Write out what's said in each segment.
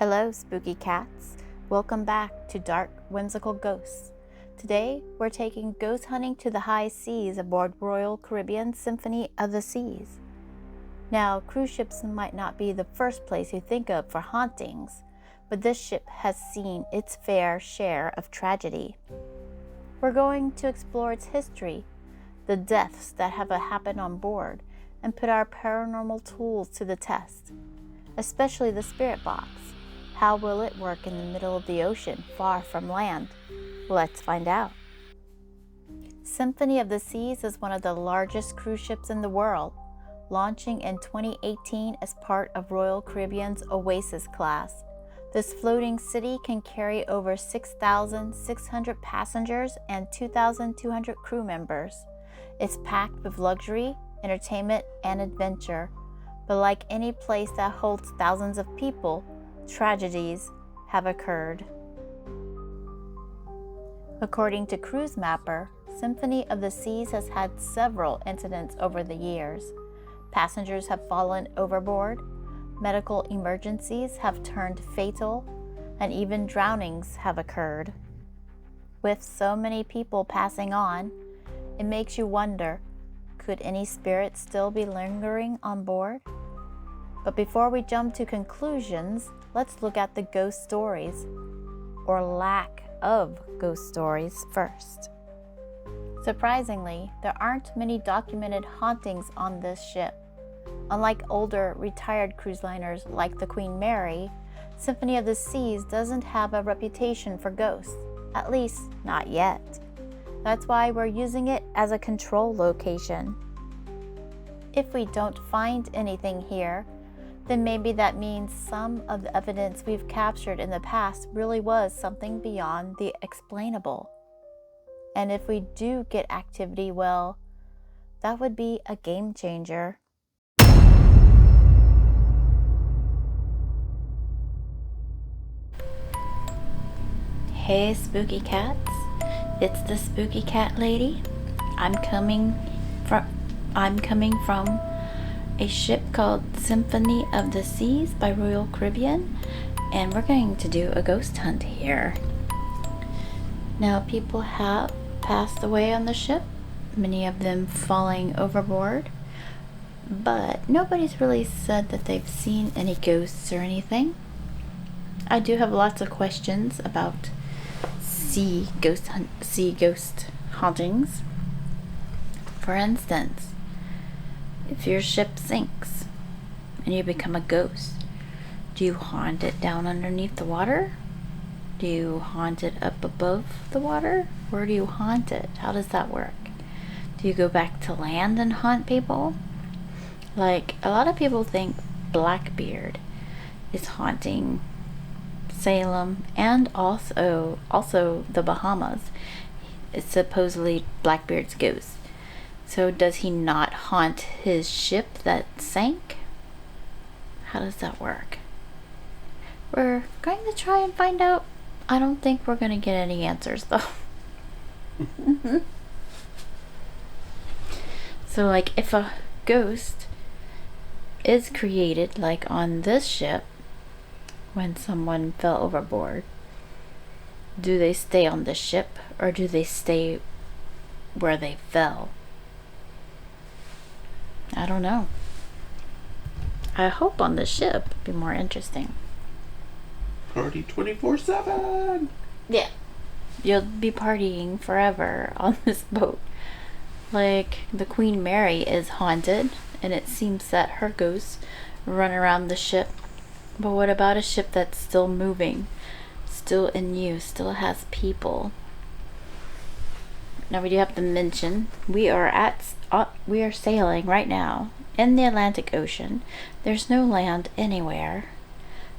Hello, spooky cats. Welcome back to Dark Whimsical Ghosts. Today, we're taking ghost hunting to the high seas aboard Royal Caribbean Symphony of the Seas. Now, cruise ships might not be the first place you think of for hauntings, but this ship has seen its fair share of tragedy. We're going to explore its history, the deaths that have happened on board, and put our paranormal tools to the test, especially the spirit box. How will it work in the middle of the ocean, far from land? Let's find out. Symphony of the Seas is one of the largest cruise ships in the world, launching in 2018 as part of Royal Caribbean's Oasis class. This floating city can carry over 6,600 passengers and 2,200 crew members. It's packed with luxury, entertainment, and adventure, but like any place that holds thousands of people, tragedies have occurred. According to Cruise Mapper, Symphony of the Seas has had several incidents over the years. Passengers have fallen overboard, medical emergencies have turned fatal, and even drownings have occurred. With so many people passing on, it makes you wonder, could any spirits still be lingering on board? But before we jump to conclusions, let's look at the ghost stories, or lack of ghost stories, first. Surprisingly, there aren't many documented hauntings on this ship. Unlike older, retired cruise liners like the Queen Mary, Symphony of the Seas doesn't have a reputation for ghosts, at least not yet. That's why we're using it as a control location. If we don't find anything here, then maybe that means some of the evidence we've captured in the past really was something beyond the explainable. And if we do get activity, well, that would be a game changer. Hey, spooky cats. It's the spooky cat lady. I'm coming from a ship called Symphony of the Seas by Royal Caribbean, and we're going to do a ghost hunt here. Now, people have passed away on the ship, many of them falling overboard, but nobody's really said that they've seen any ghosts or anything. I do have lots of questions about sea ghost hauntings. For instance, if your ship sinks and you become a ghost, do you haunt it down underneath the water? Do you haunt it up above the water? Where do you haunt it? How does that work? Do you go back to land and haunt people? Like, a lot of people think Blackbeard is haunting Salem and also the Bahamas. It's supposedly Blackbeard's ghost. So does he not haunt his ship that sank? How does that work? We're going to try and find out. I don't think we're going to get any answers, though. So, like, if a ghost is created, like on this ship, when someone fell overboard, do they stay on the ship or do they stay where they fell? I don't know. I hope on the ship it'd be more interesting. Party 24/7. Yeah. You'll be partying forever on this boat. Like, the Queen Mary is haunted, and it seems that her ghosts run around the ship. But what about a ship that's still moving, still in use, still has people? Now, we do have to mention we are sailing right now in the Atlantic Ocean. There's no land anywhere,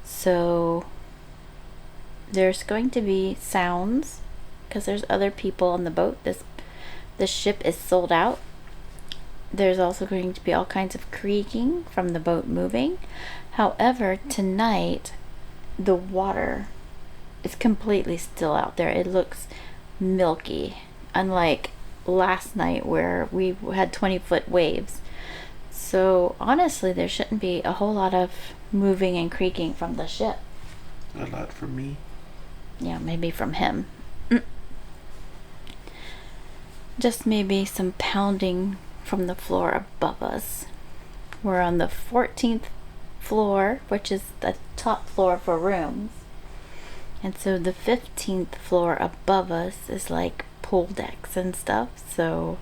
so there's going to be sounds because there's other people on the boat. This ship is sold out. There's also going to be all kinds of creaking from the boat moving. However, tonight the water is completely still out there. It looks milky, unlike last night where we had 20-foot waves. So honestly, there shouldn't be a whole lot of moving and creaking from the ship. A lot from me. Yeah, maybe from him. Just maybe some pounding from the floor above us. We're on the 14th floor, which is the top floor for rooms. And so the 15th floor above us is like pool decks and stuff. So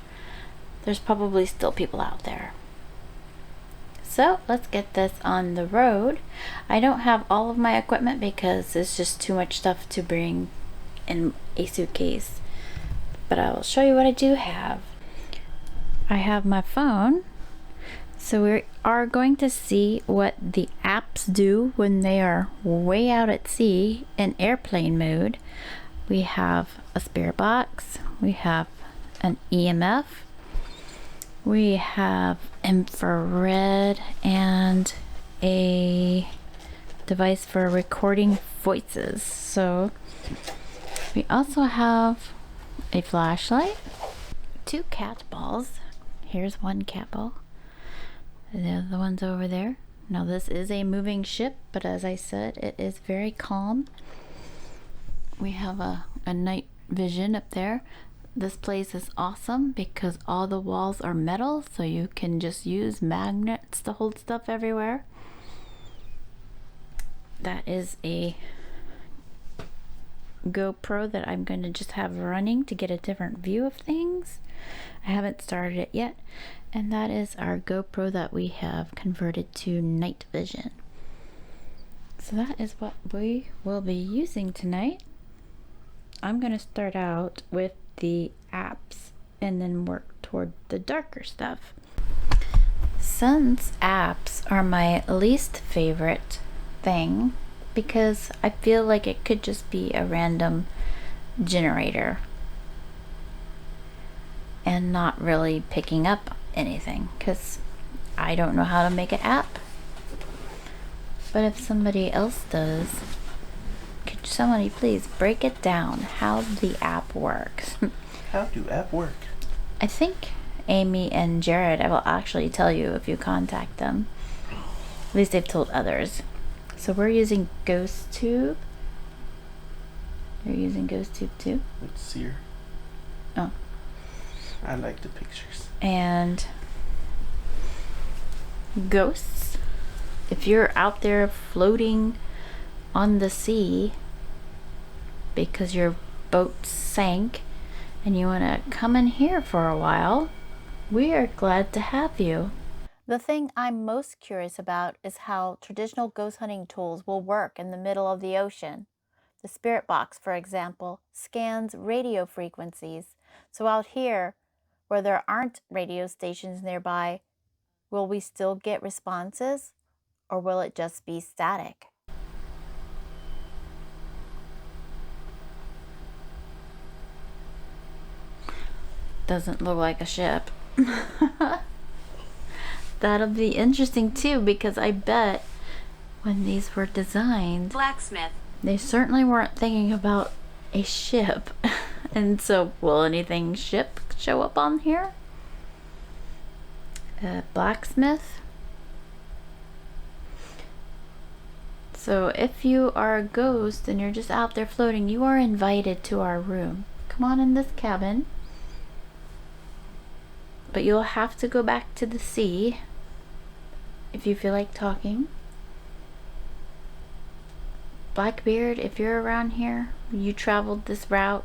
there's probably still people out there. So let's get this on the road. I don't have all of my equipment because it's just too much stuff to bring in a suitcase. But I will show you what I do have. I have my phone. So we are going to see what the apps do when they are way out at sea in airplane mode. We have a spirit box. We have an EMF. We have infrared and a device for recording voices. So we also have a flashlight, 2 cat balls. Here's one cat ball. The other one's over there. Now this is a moving ship, but as I said, it is very calm. We have a night vision up there. This place is awesome because all the walls are metal, so you can just use magnets to hold stuff everywhere. That is a GoPro that I'm going to just have running to get a different view of things. I haven't started it yet. And that is our GoPro that we have converted to night vision. So that is what we will be using tonight. I'm going to start out with the apps and then work toward the darker stuff. Since apps are my least favorite thing, because I feel like it could just be a random generator and not really picking up anything, because I don't know how to make an app. But if somebody else does, could somebody please break it down how the app works? How do app work? I think Amy and Jared, I will actually tell you if you contact them. At least they've told others. So we're using GhostTube. You're using GhostTube too? Let's see her. Oh. I like the pictures. And ghosts. If you're out there floating on the sea because your boat sank and you want to come in here for a while, we are glad to have you. The thing I'm most curious about is how traditional ghost hunting tools will work in the middle of the ocean. The spirit box, for example, scans radio frequencies. So out here, where there aren't radio stations nearby, will we still get responses, or will it just be static? Doesn't look like a ship. That'll be interesting too, because I bet when these were designed, Blacksmith. they certainly weren't thinking about a ship. And so, will anything ship show up on here? Blacksmith. So if you are a ghost and you're just out there floating, you are invited to our room. Come on in this cabin. But you'll have to go back to the sea if you feel like talking. Blackbeard, if you're around here, you traveled this route.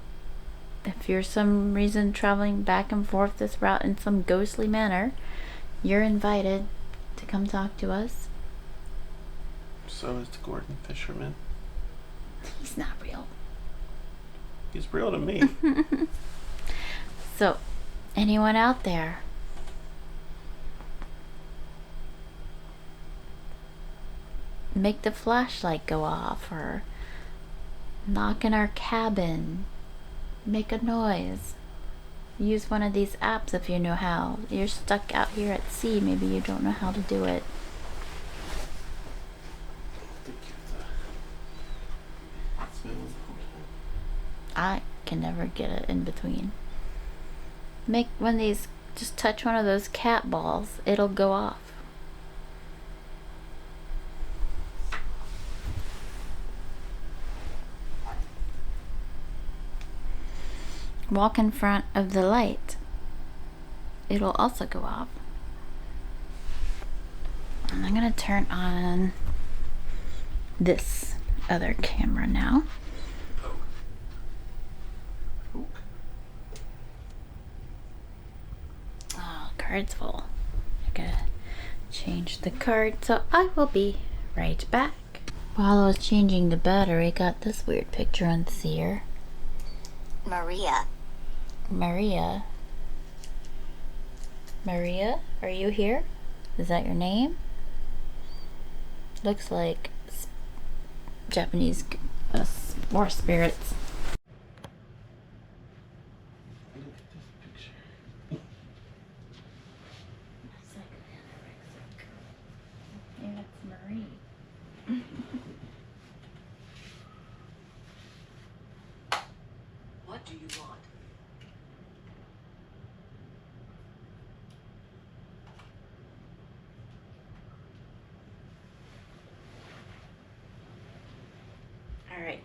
If you're some reason traveling back and forth this route in some ghostly manner, you're invited to come talk to us. So is the Gordon Fisherman. He's not real. He's real to me. So, anyone out there? Make the flashlight go off, or knock in our cabin. Make a noise. Use one of these apps if you know how. You're stuck out here at sea, maybe you don't know how to do it. I can never get it in between. Make one of these, just touch one of those cat balls, it'll go off. walk in front of the light, it'll also go off. And I'm gonna turn on this other camera now. Oh, card's full. I gotta change the card, so I will be right back. While I was changing the battery, got this weird picture on Seer. Maria. Maria? Maria, are you here? Is that your name? Looks like Japanese war spirits. Look at this picture. Yeah, it's Marie. What do you want? Alright.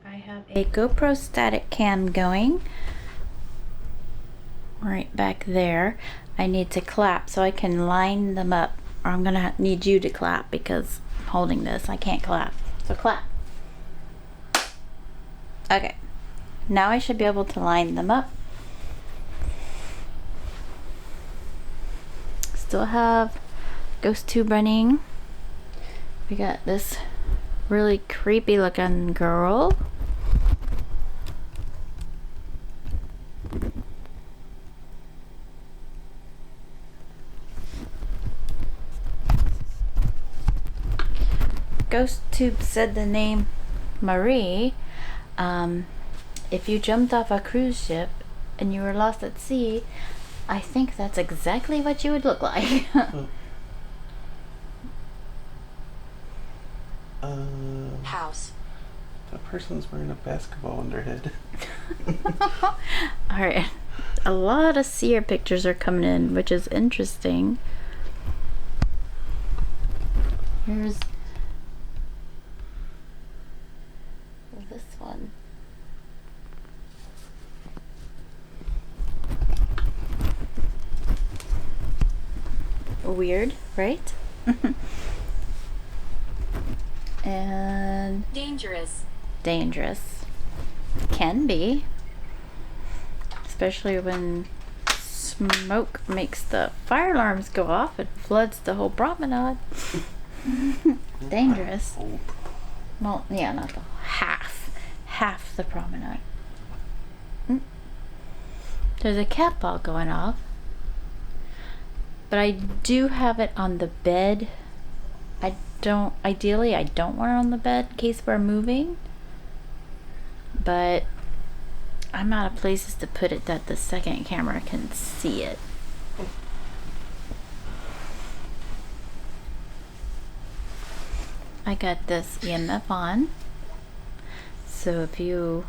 I have a GoPro static cam going right back there. I need to clap so I can line them up, or I'm gonna need you to clap because I'm holding this. I can't clap. So clap. Okay. Now I should be able to line them up. Still have ghost tube running. We got this really creepy looking girl. Ghost tube said the name Marie. If you jumped off a cruise ship and you were lost at sea, I think that's exactly what you would look like. House. That person's wearing a basketball on their head. Alright. A lot of seer pictures are coming in, which is interesting. Here's this one. Weird, right? And Dangerous. dangerous. Can be. Especially when smoke makes the fire alarms go off and floods the whole promenade. Dangerous. Well, yeah, not the half the promenade. There's a cat ball going off. But I do have it on the bed. Ideally I don't want it on the bed in case we're moving. But I'm out of places to put it that the second camera can see it. I got this EMF on. So if you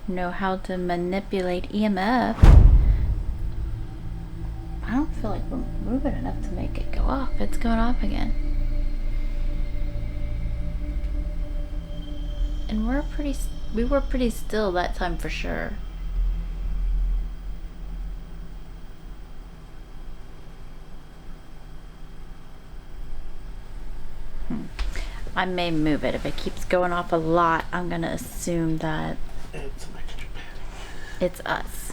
know how to manipulate EMF, I don't feel like we're moving enough to make it go off. It's going off again. And we were pretty still that time for sure. I may move it. If it keeps going off a lot, I'm gonna assume that It's some extra padding. it's us.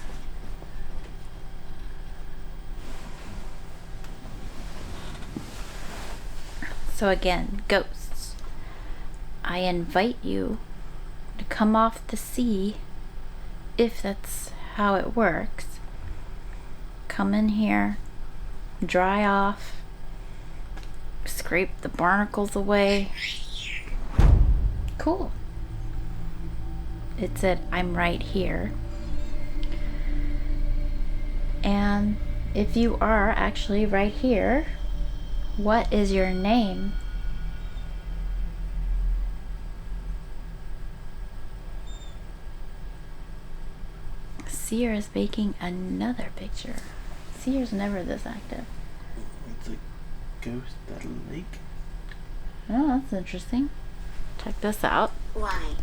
So again, ghosts. I invite you to come off the sea, if that's how it works. Come in here, dry off, scrape the barnacles away. Cool. It said, I'm right here. And if you are actually right here, what is your name? Seer is making another picture. Seer's never this active. It's a ghost at a lake. Oh, that's interesting. Check this out. Why?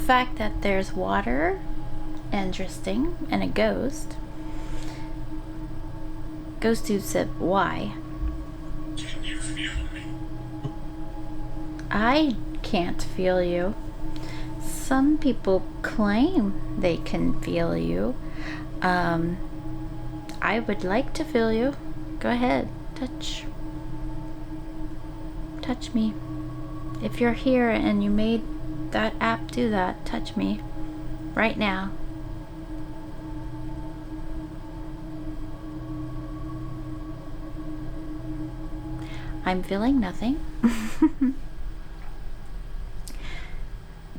fact that there's water, interesting, and a ghost. Ghost Tube said, why? Can you feel me? I can't feel you. Some people claim they can feel you. I would like to feel you. Go ahead, touch me. If you're here and you made that app do that, touch me right now. I'm feeling nothing.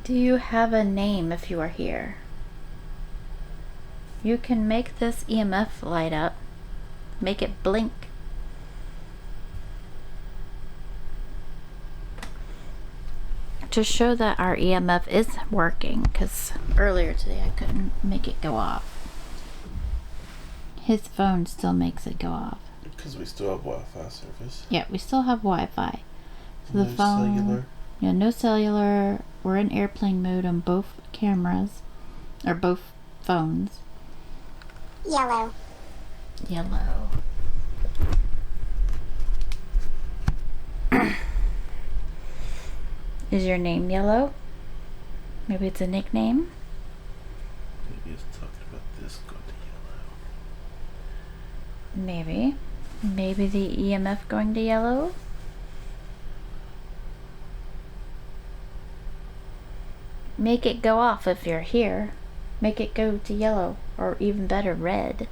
Do you have a name if you are here? You can make this EMF light up. Make it blink. To show that our EMF is working, because earlier today I couldn't make it go off. His phone still makes it go off. Because we still have Wi-Fi service. Yeah, we still have Wi-Fi. So No the phone, cellular. yeah, no cellular. We're in airplane mode on both cameras, or both phones. Yellow. Yellow. Is your name Yellow? Maybe it's a nickname? Maybe it's talking about this going to yellow. Maybe. Maybe the EMF going to yellow? Make it go off if you're here. Make it go to yellow, or even better, red.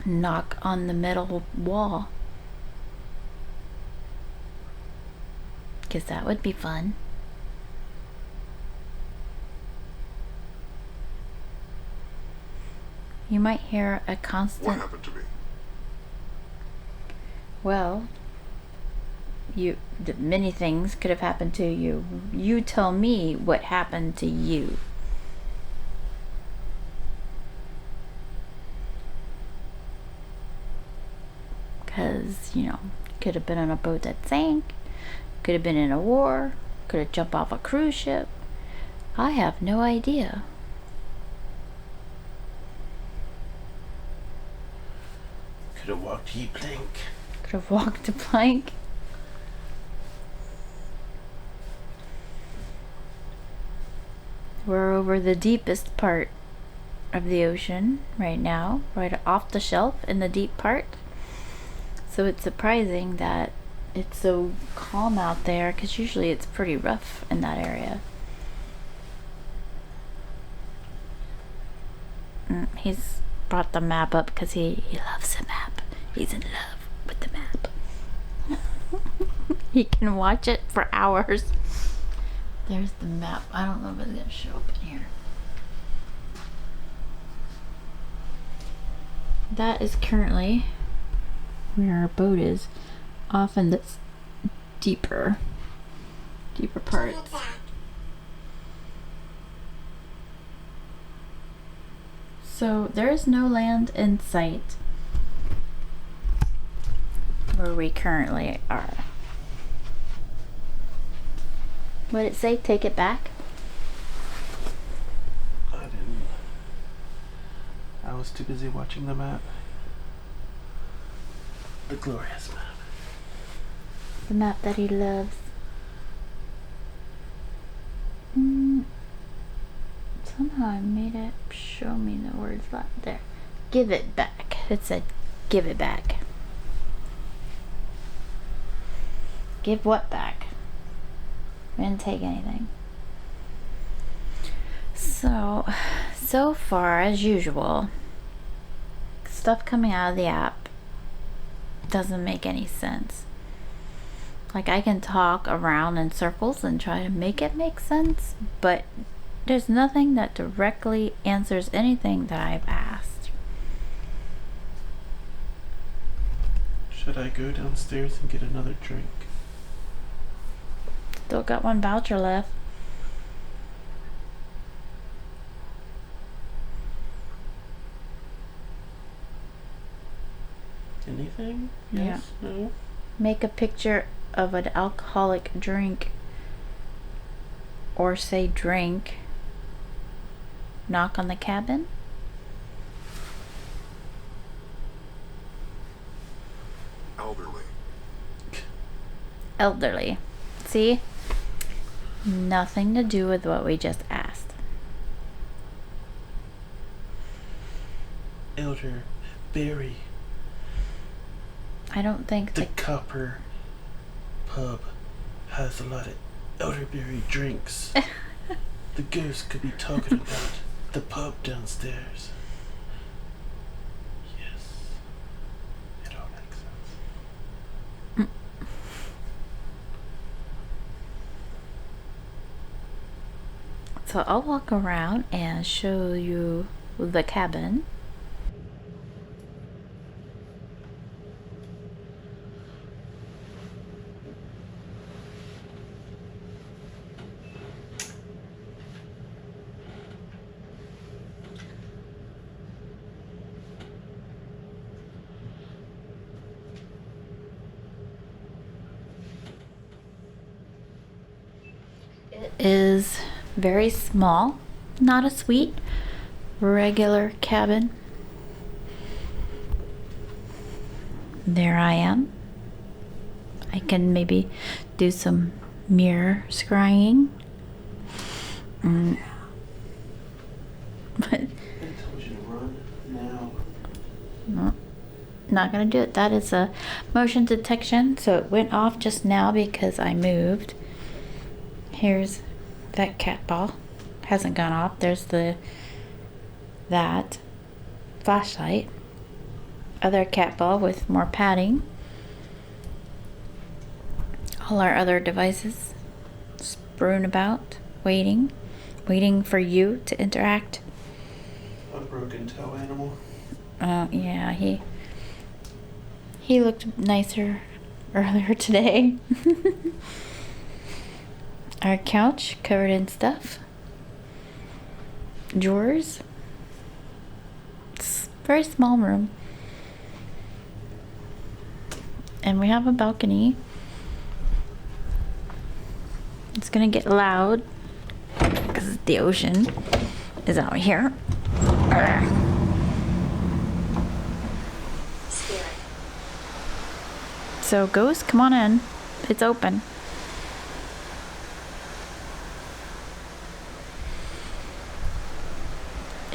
Knock on the metal wall. Because that would be fun. You might hear a constant... What happened to me? Well, many things could have happened to you. You tell me what happened to you. Because, could have been on a boat that sank, could have been in a war, could have jumped off a cruise ship. I have no idea. Could have walked ye plank. Could have walked a plank. We're over the deepest part of the ocean right now, right off the shelf in the deep part. So it's surprising that it's so calm out there, because usually it's pretty rough in that area. He's brought the map up because he loves the map. He's in love with the map. He can watch it for hours. There's the map. I don't know if it's going to show up in here. That is currently where our boat is, off in this deeper parts. So there is no land in sight where we currently are. What did it say? Take it back? I didn't. I was too busy watching the map. The glorious map. The map that he loves. Somehow I made it show me the words left there. Give it back. It said, give it back. Give what back? I didn't take anything. So far, as usual, stuff coming out of the app doesn't make any sense. Like, I can talk around in circles and try to make it make sense, but there's nothing that directly answers anything that I've asked. Should I go downstairs and get another drink? Still got one voucher left. Yes? No? Make a picture of an alcoholic drink or say drink. Knock on the cabin. Elderly. See? Nothing to do with what we just asked. Elderberry. I don't think The Copper Pub has a lot of elderberry drinks. The ghost could be talking about the pub downstairs. Yes. It all makes sense. So I'll walk around and show you the cabin. It is very small, not a suite, regular cabin. There I am. I can maybe do some mirror scrying. But I told you to run now. no, not gonna do it. That is a motion detection, so it went off just now because I moved. Here's that cat ball. Hasn't gone off. There's that flashlight. Other cat ball with more padding. All our other devices strewn about, waiting for you to interact. A broken toe animal. Yeah, he looked nicer earlier today. Our couch covered in stuff. Drawers. It's a very small room. And we have a balcony. It's gonna get loud because the ocean is out here. Spirit. So ghost, come on in. It's open.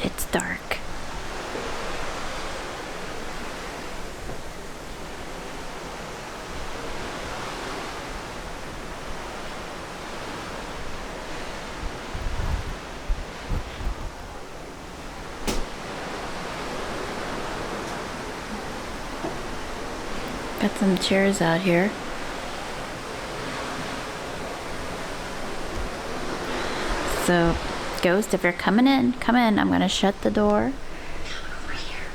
It's dark. Got some chairs out here. So, ghost, if you're coming in, come in. I'm gonna shut the door. Over here.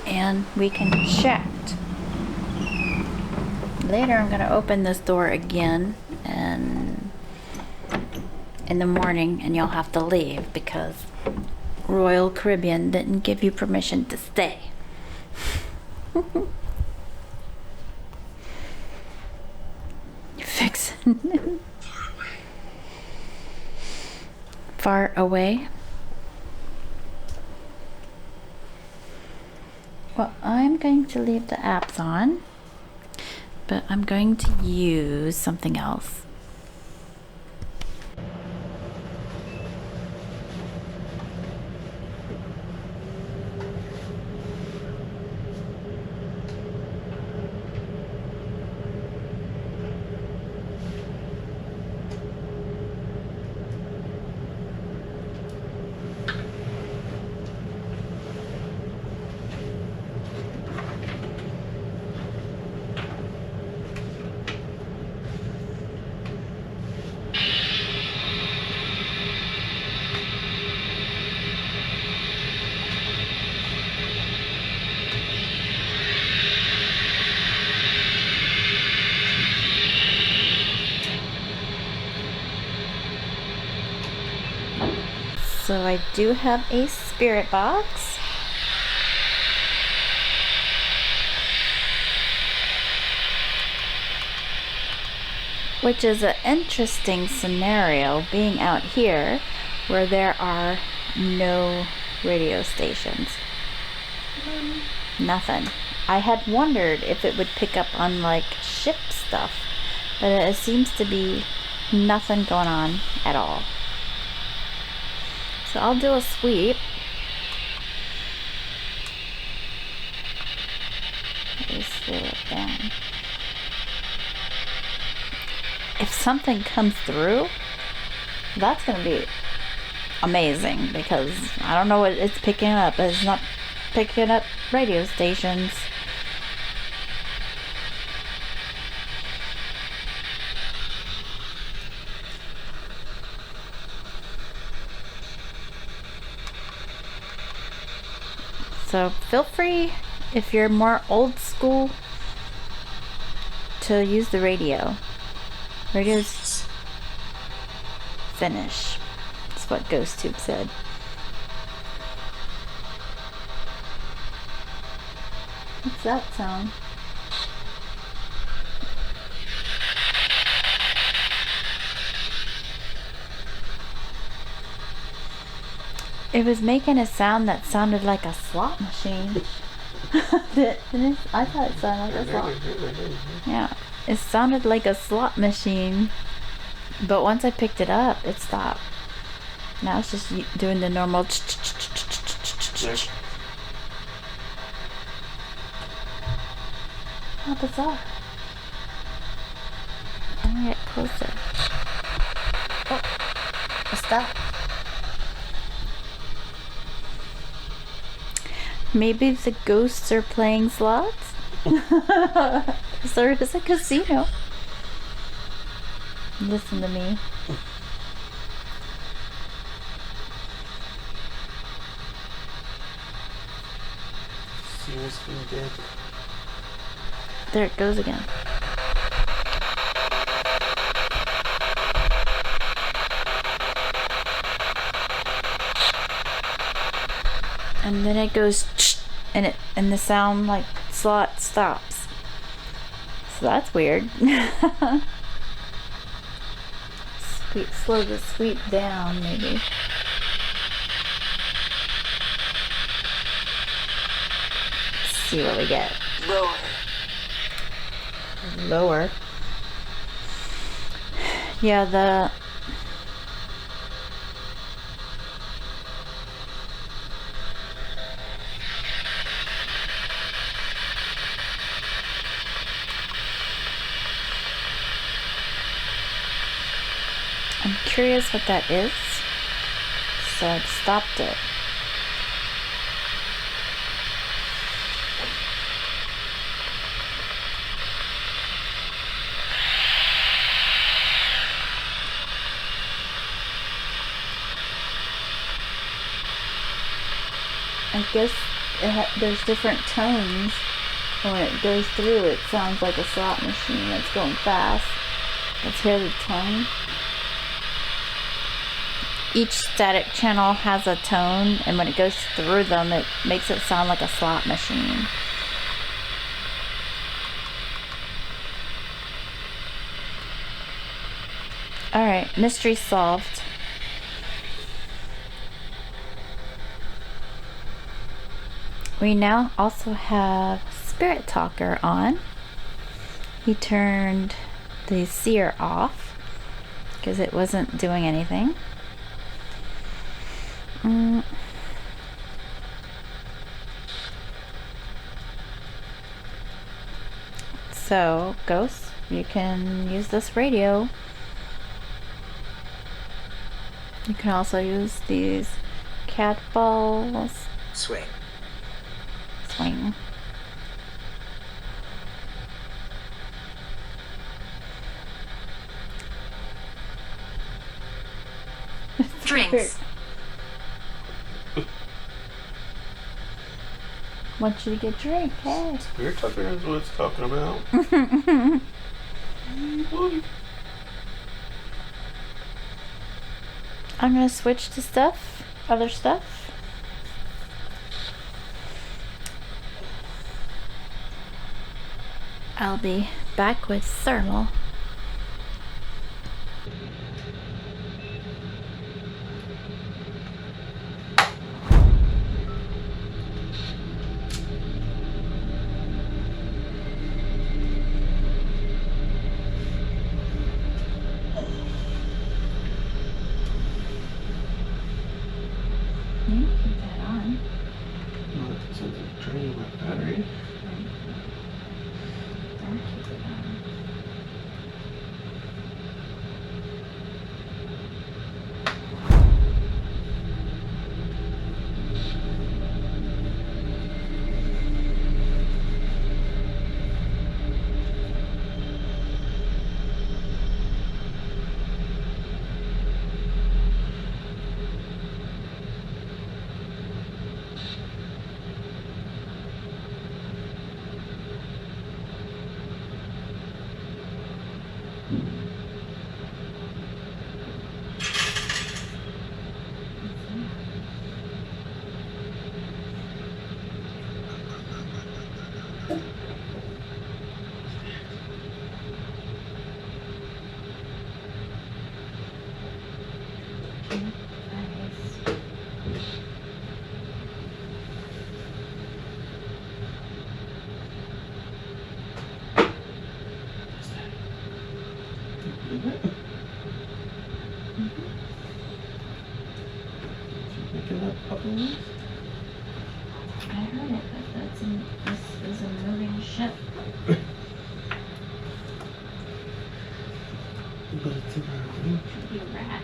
And we can chat. Later, I'm gonna open this door again, and in the morning, and you'll have to leave because Royal Caribbean didn't give you permission to stay. Fixing. Far away. Well, I'm going to leave the apps on, but I'm going to use something else. So I do have a spirit box. Which is an interesting scenario, being out here where there are no radio stations. Nothing. I had wondered if it would pick up on like ship stuff, but it seems to be nothing going on at all. So I'll do a sweep. Let me slow it down. If something comes through, that's going to be amazing, because I don't know what it's picking up. It's not picking up radio stations. So feel free, if you're more old school, to use the radio. Radio's finish. That's what GhostTube said. What's that sound? It was making a sound that sounded like a slot machine. I thought it sounded like a slot. Yeah, it sounded like a slot machine. But once I picked it up, it stopped. Now it's just doing the normal. How bizarre. I'm gonna get closer. Oh, it stopped. Maybe the ghosts are playing slots? There is a casino. Listen to me. Seriously dead. There it goes again. And then it goes and the sound like slot stops. So that's weird. Slow the sweep down maybe. Let's see what we get. Lower. Yeah, I'm curious what that is, so I've stopped it. I guess there's different tones. When it goes through, it sounds like a slot machine that's going fast. Let's hear the tone. Each static channel has a tone, and when it goes through them, it makes it sound like a slot machine. Alright, mystery solved. We now also have Spirit Talker on. He turned the seer off because it wasn't doing anything. So, ghosts, you can use this radio. You can also use these cat balls. Swing. Drinks. Want you to get a drink, hey. Spirit Talker is what it's talking about. I'm gonna switch to other stuff. I'll be back with thermal. Picking up bubbles? I heard it, but this is a moving ship. But it's in our room. Could be a rat.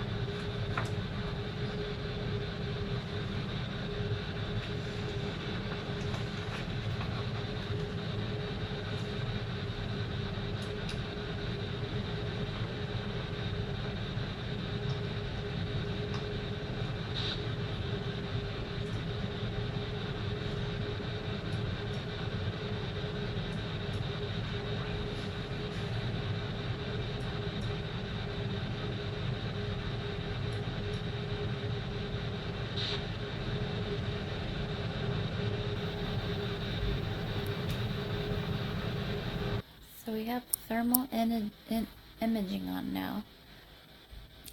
So we have thermal imaging on now.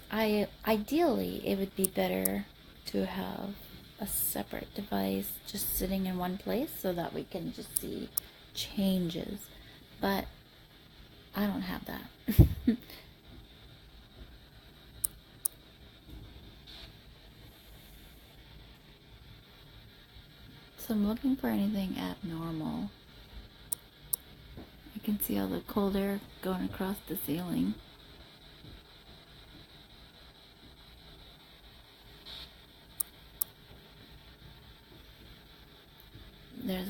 Ideally, it would be better to have a separate device just sitting in one place so that we can just see changes. But I don't have that. So I'm looking for anything abnormal. I can see all the cold air going across the ceiling. There's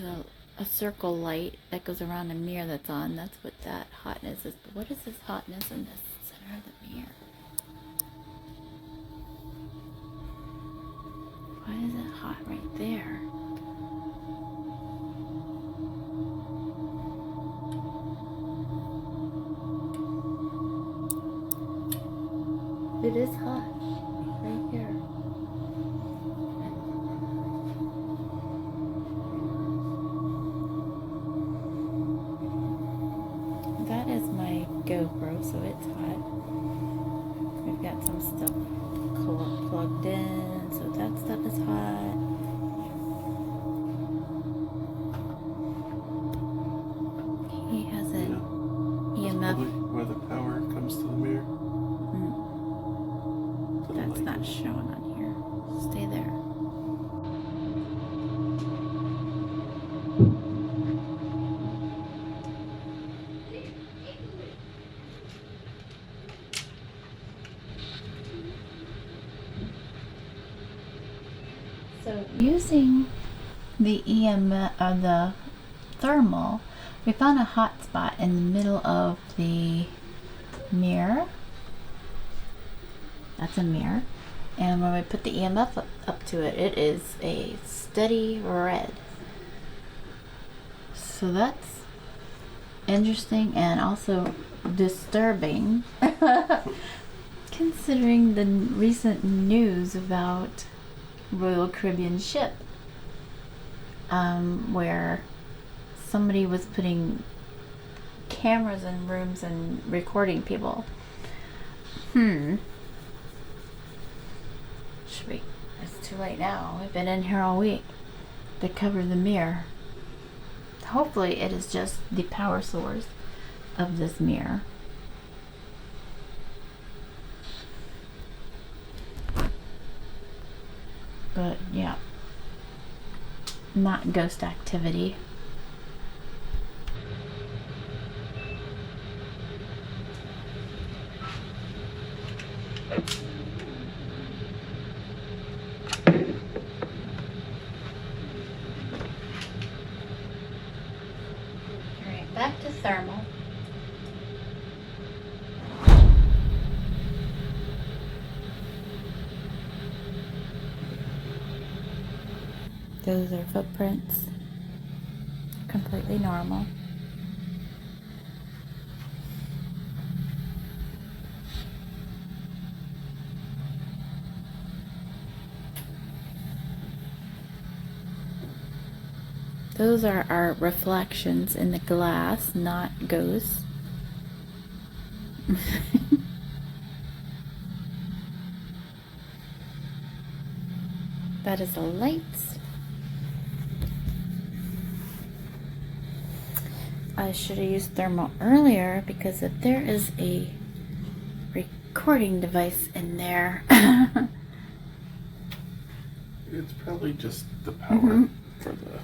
a circle light that goes around a mirror that's on. That's what that hotness is. But what is this hotness in the center of the mirror? Why is it hot right there? It is hot right here. That is my GoPro, so it's hot. We've got some stuff plugged in, so that stuff is hot. He has an EMF. Where the power comes to the mirror. That's not showing on here. Stay there. So using the EMF or the thermal, we found a hot spot in the middle of the mirror. That's a mirror. And when we put the EMF up to it, it is a steady red. So that's interesting and also disturbing considering the recent news about Royal Caribbean ship where somebody was putting cameras in rooms and recording people. It's too late now. We've been in here all week to cover the mirror. Hopefully it is just the power source of this mirror. But yeah, not ghost activity. Alright, back to thermal. Those are footprints. Completely normal. Those are our reflections in the glass, not ghosts. That is the lights. I should have used thermal earlier, because if there is a recording device in there. It's probably just the power for the...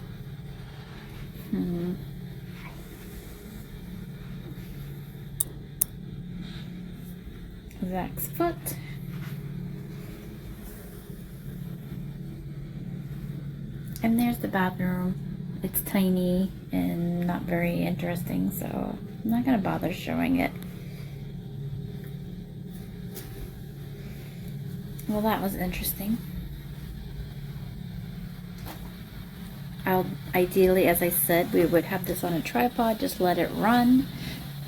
Zach's foot. And there's the bathroom. It's tiny and not very interesting, so I'm not gonna bother showing it. Well, that was interesting. Ideally, as I said, we would have this on a tripod, just let it run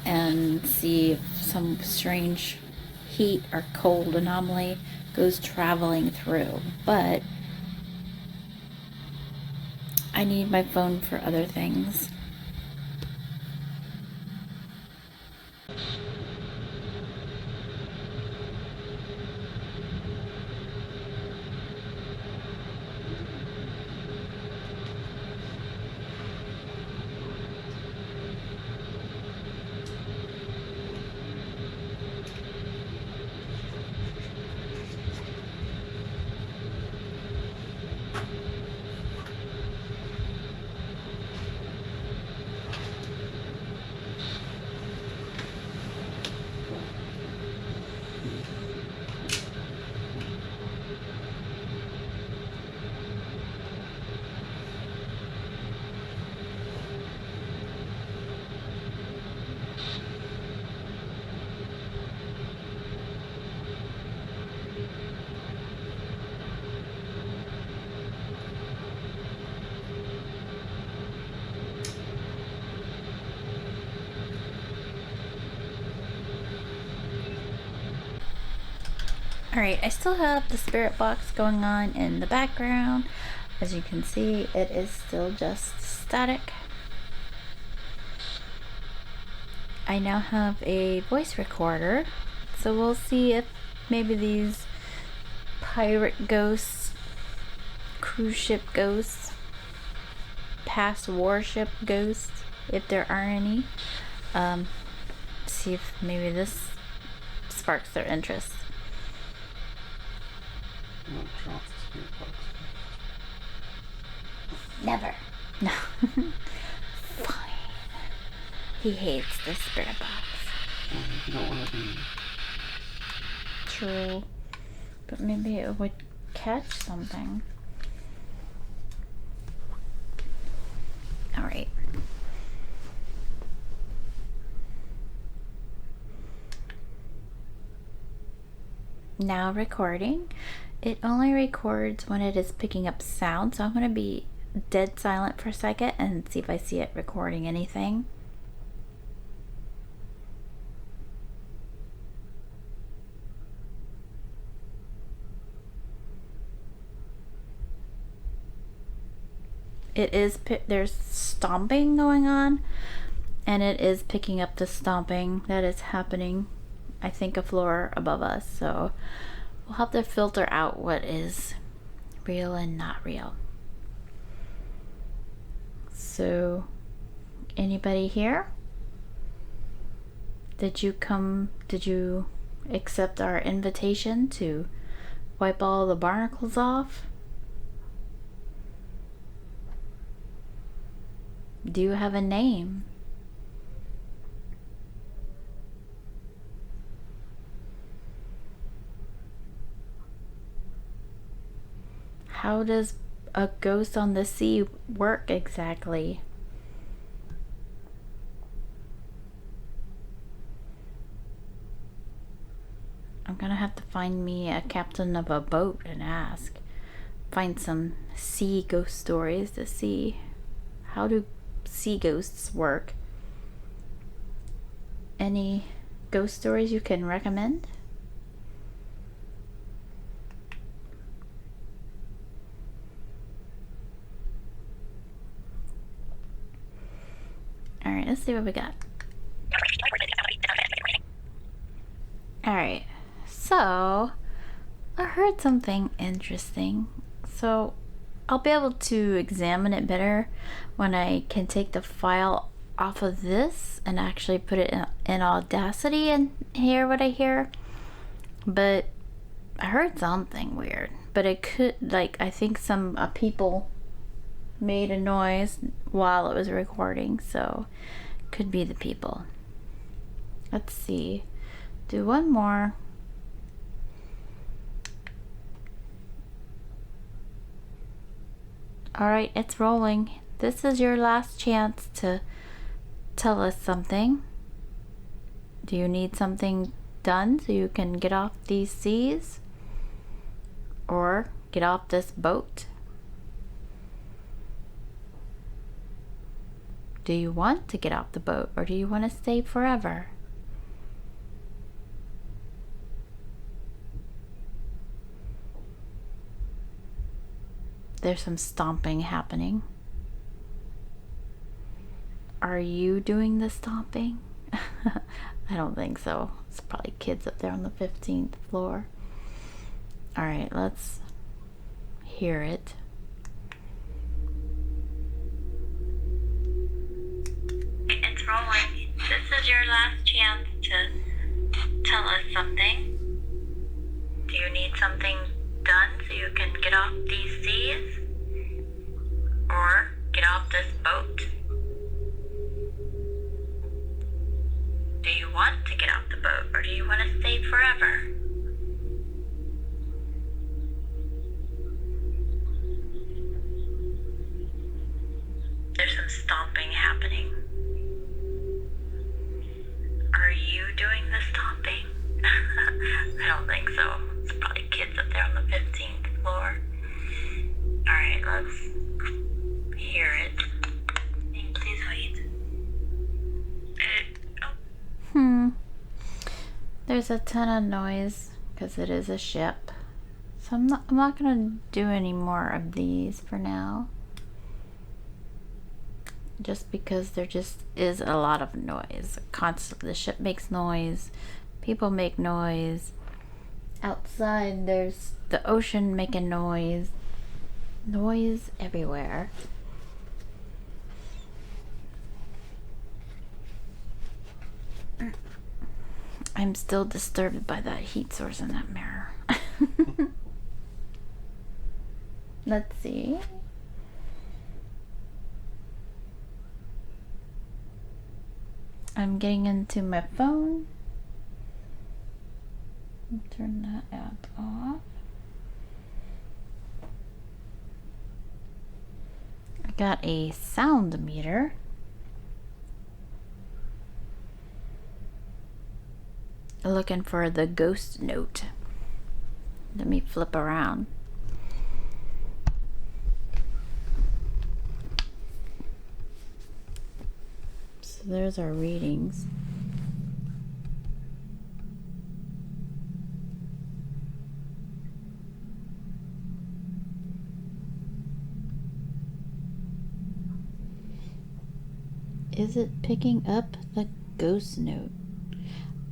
and see if some strange heat or cold anomaly goes traveling through. But I need my phone for other things. Alright, I still have the spirit box going on in the background. As you can see, it is still just static. I now have a voice recorder, so we'll see if maybe these pirate ghosts, cruise ship ghosts, past warship ghosts, if there are any, see if maybe this sparks their interest. Never. No. Fine. He hates the spirit box. You don't want to be... True. But maybe it would catch something. Alright. Now recording. It only records when it is picking up sound, so I'm going to be dead silent for a second and see if I see it recording anything. It is, there's stomping going on, and it is picking up the stomping that is happening, I think, a floor above us, so we'll have to filter out what is real and not real. So, anybody here? Did you accept our invitation to wipe all the barnacles off? Do you have a name? How does a ghost on the sea work exactly? I'm gonna have to find me a captain of a boat and ask. Find some sea ghost stories to see how do sea ghosts work. Any ghost stories you can recommend? Alright, let's see what we got. Alright, so I heard something interesting. So I'll be able to examine it better when I can take the file off of this and actually put it in Audacity and hear what I hear. But I heard something weird. But it could, like, I think some people made a noise while it was recording, so could be the people. Let's see. Do one more. Alright, it's rolling. This is your last chance to tell us something. Do you need something done so you can get off these seas? Or get off this boat? Do you want to get off the boat, or do you want to stay forever? There's some stomping happening. Are you doing the stomping? I don't think so. It's probably kids up there on the 15th floor. Alright, let's hear it. It's rolling. This is your last chance to tell us something. Do you need something done so you can get off these seas? Or get off this boat? Do you want to get off the boat, or do you want to stay forever? There's some stomping happening. Are you doing the stomping? I don't think so. It's probably kids up there on the 15th floor. Alright, let's hear it. Please wait. There's a ton of noise because it is a ship. So I'm not gonna do any more of these for now. Just because there just is a lot of noise. Constantly, the ship makes noise. People make noise. Outside, there's the ocean making noise. Noise everywhere. I'm still disturbed by that heat source in that mirror. Let's see. I'm getting into my phone. Turn that app off. I got a sound meter. Looking for the ghost note. Let me flip around. So there's our readings. Is it picking up the ghost note?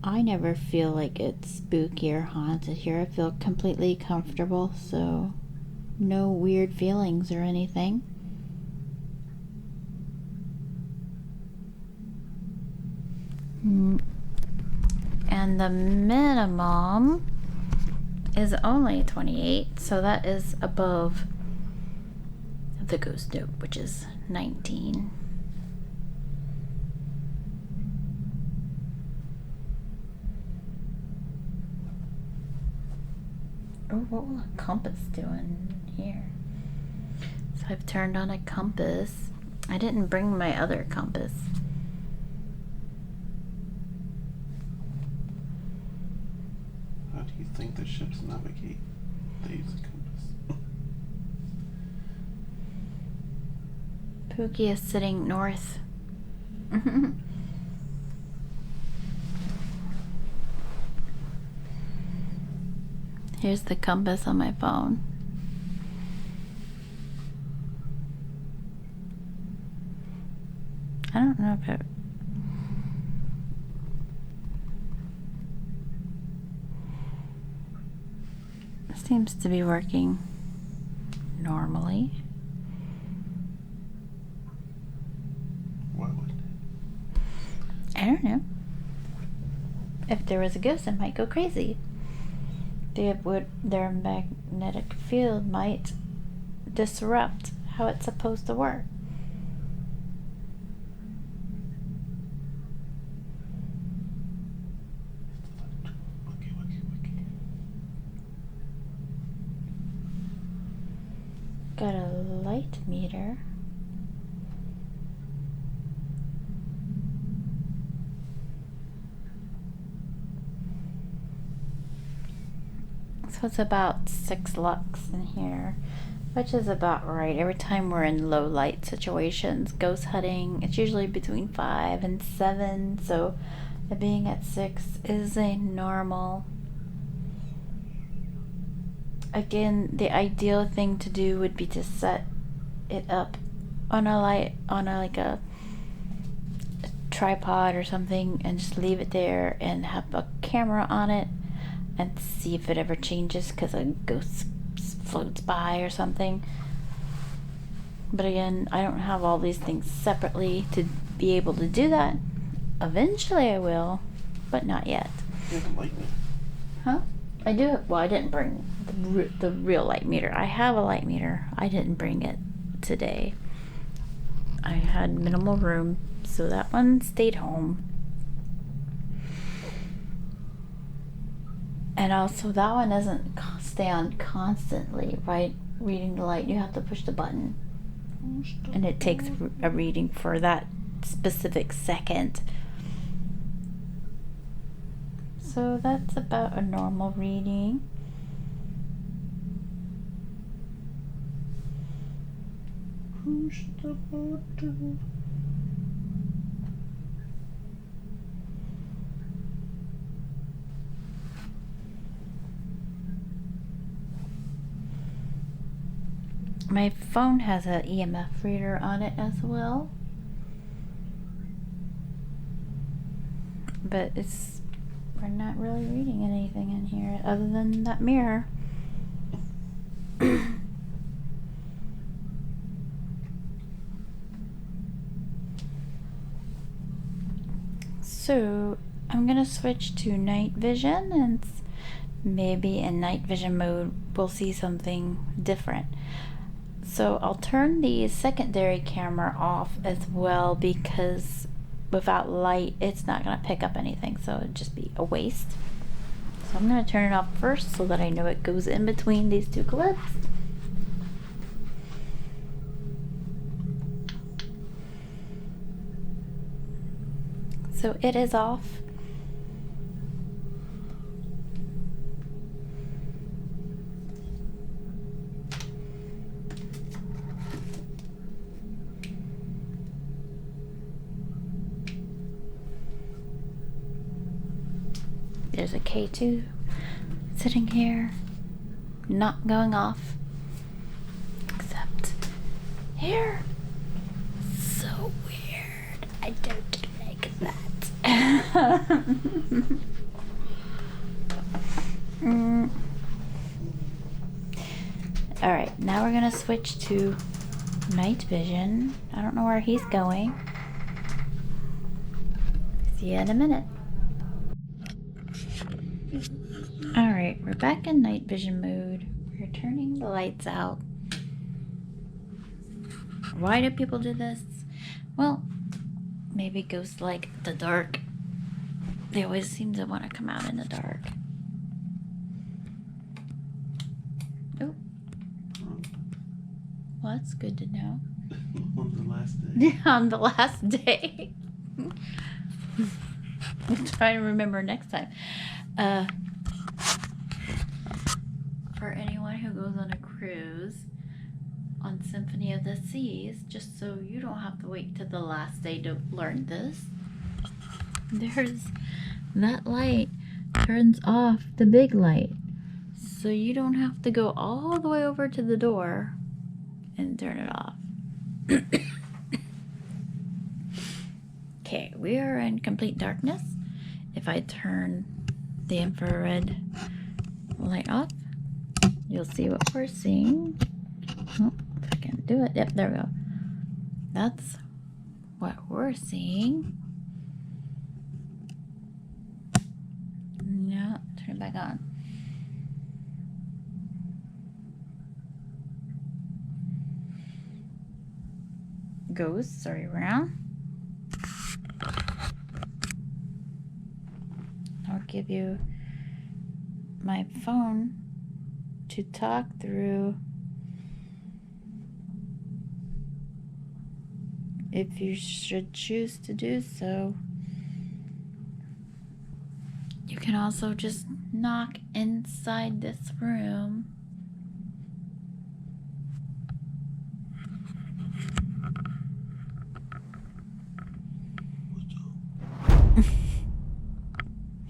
I never feel like it's spooky or haunted here. I feel completely comfortable, so no weird feelings or anything. And the minimum is only 28, so that is above the ghost note, which is 19. Oh, what will a compass do in here? So I've turned on a compass. I didn't bring my other compass. How do you think the ships navigate? They use a compass. Pookie is sitting north. Here's the compass on my phone. I don't know if it... seems to be working normally. Why would I don't know. If there was a ghost, it might go crazy. Their magnetic field might disrupt how it's supposed to work. Got a light meter. So it's about 6 lux in here, which is about right. Every time we're in low light situations, ghost hunting, it's usually between 5 and 7. So it being at 6 is a normal. Again, the ideal thing to do would be to set it up on a tripod or something and just leave it there and have a camera on it and see if it ever changes because a ghost floats by or something. But again, I don't have all these things separately to be able to do that. Eventually I will, but not yet. you have a light meter? Huh? I do. Well, I didn't bring the real light meter. I have a light meter. I didn't bring it today. I had minimal room, so that one stayed home. And also, that one doesn't stay on constantly, right? Reading the light, you have to push the button. And it takes a reading for that specific second. So that's about a normal reading. Push the button. My phone has an EMF reader on it as well. But we're not really reading anything in here other than that mirror. So I'm gonna switch to night vision, and maybe in night vision mode we'll see something different. So I'll turn the secondary camera off as well, because without light it's not going to pick up anything, so it'd just be a waste. So I'm going to turn it off first so that I know it goes in between these two clips. So it is off. There's a K2 sitting here, not going off, except here. So weird. I don't like that. Alright, now we're gonna switch to night vision. I don't know where he's going. See you in a minute. Alright, we're back in night vision mode. We're turning the lights out. Why do people do this? Well, maybe ghosts like the dark. They always seem to want to come out in the dark. Oh. Well, that's good to know. On the last day. On the last day. We'll try to remember next time. For anyone who goes on a cruise on Symphony of the Seas, just so you don't have to wait till the last day to learn this, there's that light turns off the big light, so you don't have to go all the way over to the door and turn it off. Okay, we are in complete darkness. If I turn the infrared light off, you'll see what we're seeing. Oh, if I can do it. Yep, there we go. That's what we're seeing. No, turn it back on. Ghosts are you around? I'll give you my phone to talk through if you should choose to do so. You can also just knock inside this room.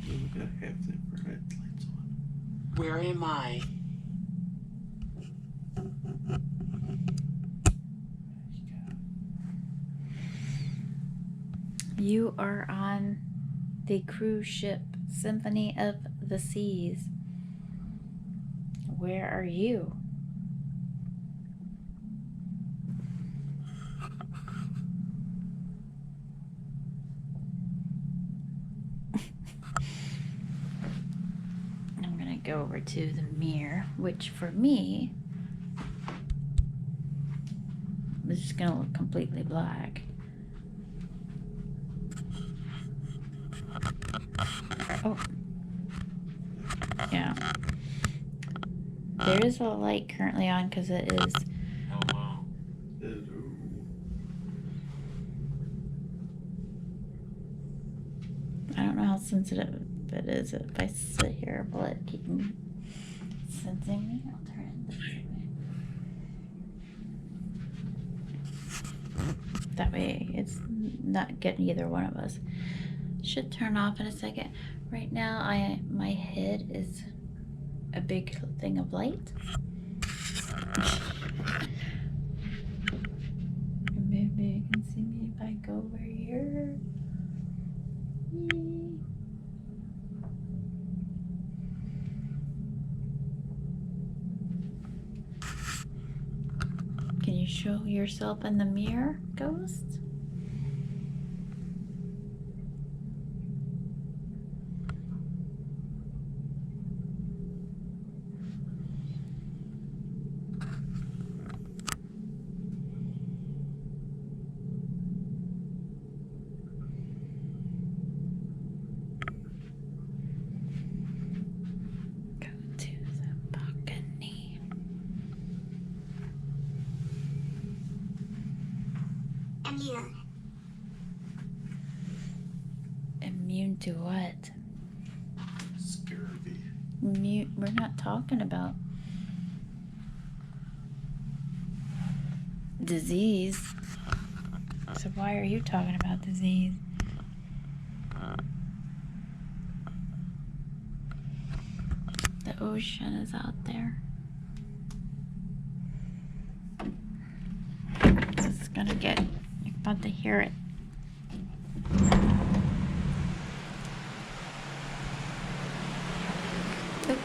We gotta have the red lights on. Where am I? You are on the cruise ship Symphony of the Seas. Where are you? I'm gonna go over to the mirror, which for me is just gonna look completely black. Oh. Yeah. There is a light currently on because it is. Hello. I don't know how sensitive it is. If I sit here, will it keep sensing me? I'll turn it this way. That way it's not getting either one of us. Should turn off in a second. Right now, my head is a big thing of light. Maybe you can see me if I go over here. Yay. Can you show yourself in the mirror, ghost? Go to the balcony. Immune. Immune to what? Scurvy. Mute. We're not talking about disease. So why are you talking about disease? The ocean is out there. It's gonna get. You're about to hear it. Oop.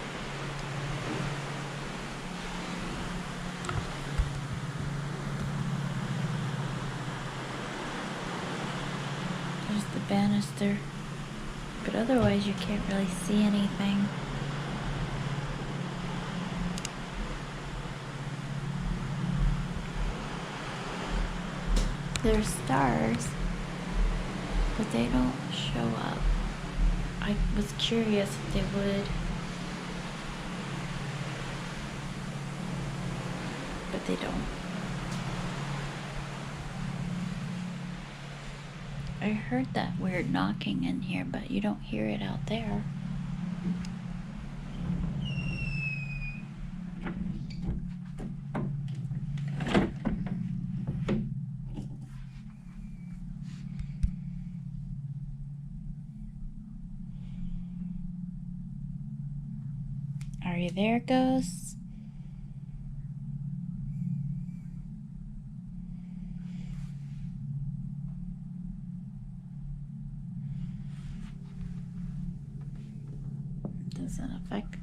There's the banister. But otherwise you can't really see anything. There's stars, but they don't show up. I was curious if they would. But they don't. I heard that weird knocking in here, but you don't hear it out there. Are you there, ghosts? Doesn't affect.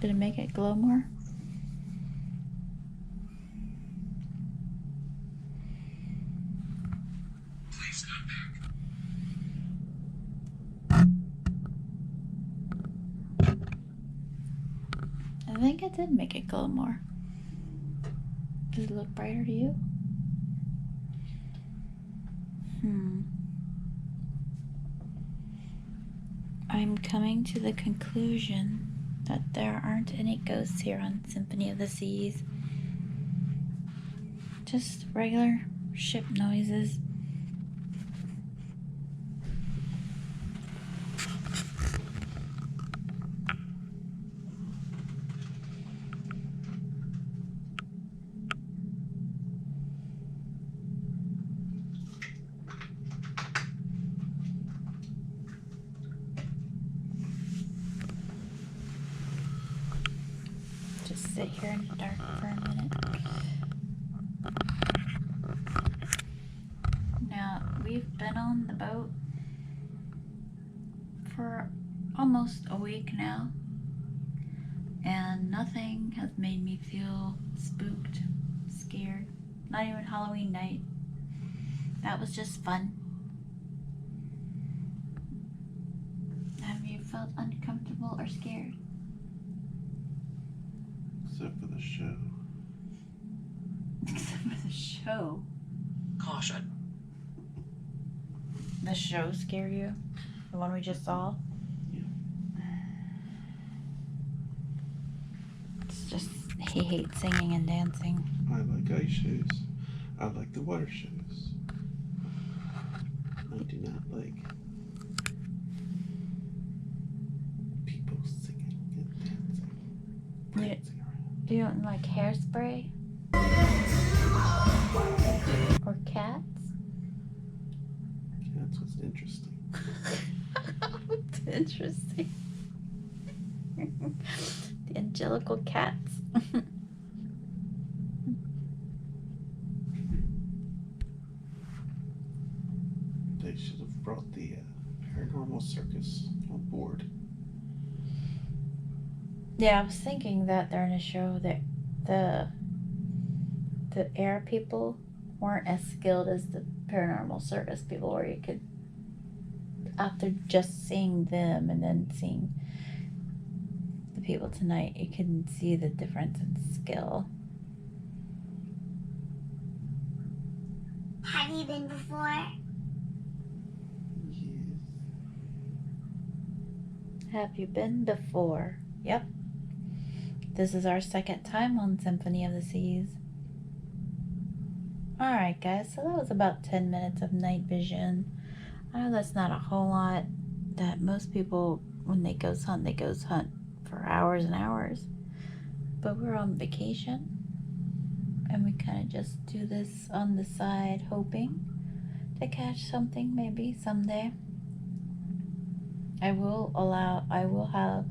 Did it make it glow more? I think it did make it glow more. Does it look brighter to you? I'm coming to the conclusion that there aren't any ghosts here on Symphony of the Seas. Just regular ship noises. Just sit here in the dark for a minute. Now, we've been on the boat for almost a week now, and nothing has made me feel spooked, scared. Not even Halloween night. That was just fun. Have you felt uncomfortable or scared? Except for the show. Except for the show. Caution. The show scare you? The one we just saw? Yeah. It's just, he hates singing and dancing. I like ice shows. I like the water shows. I do not like people singing and dancing, prancing around. You don't like Hairspray? Or Cats? That's what's interesting. It's interesting. The Angelical Cats. They should have brought the paranormal circus on board. Yeah, I was thinking that during the show that the air people weren't as skilled as the paranormal circus people, where you could, after just seeing them and then seeing the people tonight, you can see the difference in skill. Have you been before? Yes. Have you been before? Yep. This is our second time on Symphony of the Seas. Alright guys, so that was about 10 minutes of night vision. I know that's not a whole lot. That most people, when they ghost hunt for hours and hours. But we're on vacation, and we kind of just do this on the side, hoping to catch something maybe someday. I will have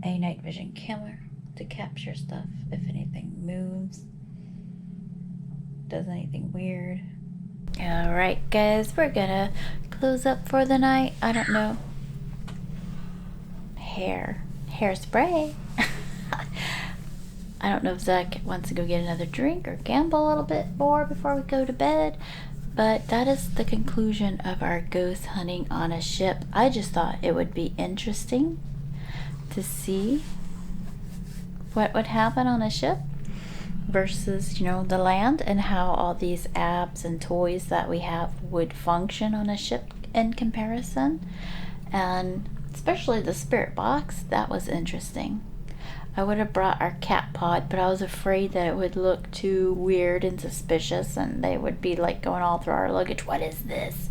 a night vision camera to capture stuff if anything moves, does anything weird. Alright guys, we're gonna close up for the night. I don't know. Hairspray. I don't know if Zach wants to go get another drink or gamble a little bit more before we go to bed. But that is the conclusion of our ghost hunting on a ship. I just thought it would be interesting to see what would happen on a ship versus, the land, and how all these apps and toys that we have would function on a ship in comparison. And especially the spirit box, that was interesting. I would have brought our cat pod, but I was afraid that it would look too weird and suspicious, and they would be like going all through our luggage. What is this?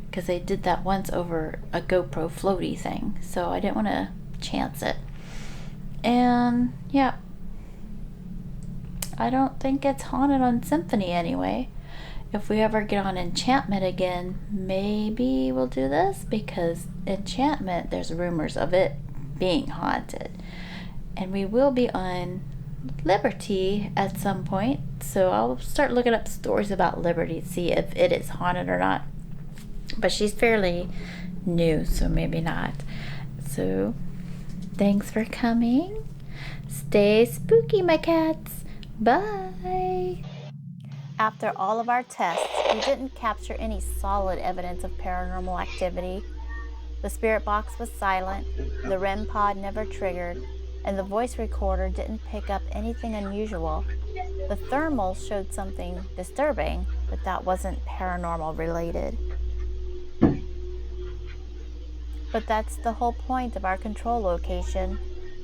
Because they did that once over a GoPro floaty thing, so I didn't want to chance it. And yeah, I don't think it's haunted on Symphony anyway. If we ever get on Enchantment again, maybe we'll do this, because Enchantment, there's rumors of it being haunted. And we will be on Liberty at some point, so I'll start looking up stories about Liberty to see if it is haunted or not. But she's fairly new, so maybe not. So thanks for coming. Stay spooky, my cats. Bye. After all of our tests, we didn't capture any solid evidence of paranormal activity. The spirit box was silent, the REM pod never triggered, and the voice recorder didn't pick up anything unusual. The thermal showed something disturbing, but that wasn't paranormal related. But that's the whole point of our control location.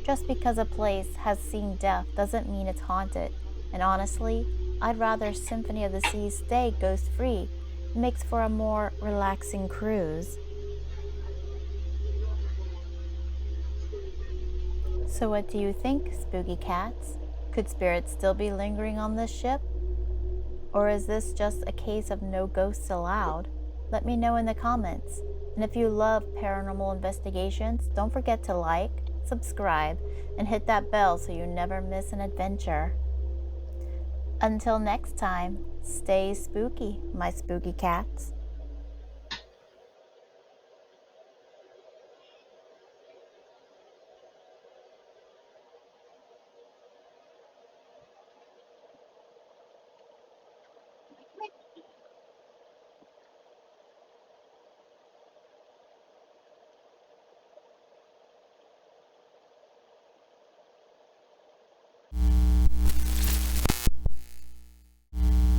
Just because a place has seen death doesn't mean it's haunted. And honestly, I'd rather Symphony of the Seas stay ghost free. It makes for a more relaxing cruise. So, what do you think, spooky cats? Could spirits still be lingering on this ship? Or is this just a case of no ghosts allowed? Let me know in the comments. And if you love paranormal investigations, don't forget to like, subscribe, and hit that bell so you never miss an adventure. Until next time, stay spooky, my spooky cats.